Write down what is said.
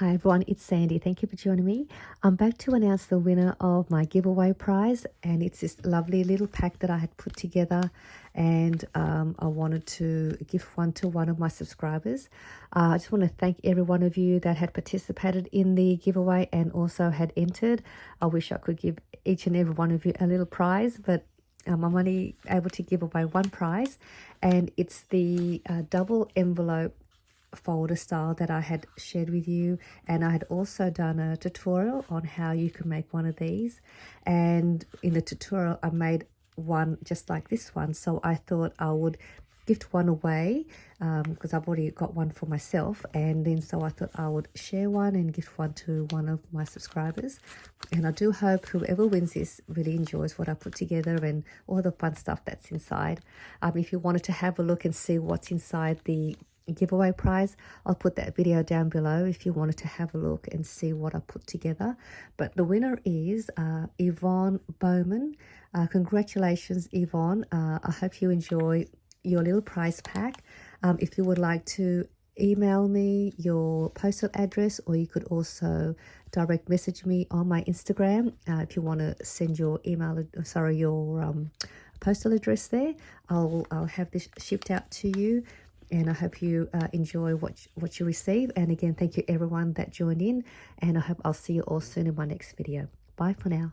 Hi everyone, it's Sandy. Thank you for joining me. I'm back to announce the winner of my giveaway prize, and it's this lovely little pack that I had put together, and I wanted to give one to one of my subscribers. I just want to thank every one of you that had participated in the giveaway and also had entered. I wish I could give each and every one of you a little prize, but I'm only able to give away one prize, and it's the double envelope folder style that I had shared with you, and I had also done a tutorial on how you can make one of these, and in the tutorial I made one just like this one, so I thought I would gift one away because I've already got one for myself, and then so I thought I would share one and gift one to one of my subscribers. And I do hope whoever wins this really enjoys what I put together and all the fun stuff that's inside. If you wanted to have a look and see what's inside the giveaway prize, I'll put that video down below if you wanted to have a look and see what I put together. But the winner is Yvonne Bowman. Congratulations, Yvonne. I hope you enjoy your little prize pack. If you would like to email me your postal address, or you could also direct message me on my Instagram if you want to send your your postal address there. I'll have this shipped out to you, and I hope you enjoy what you receive. And again, thank you everyone that joined in, and I hope I'll see you all soon in my next video. Bye for now.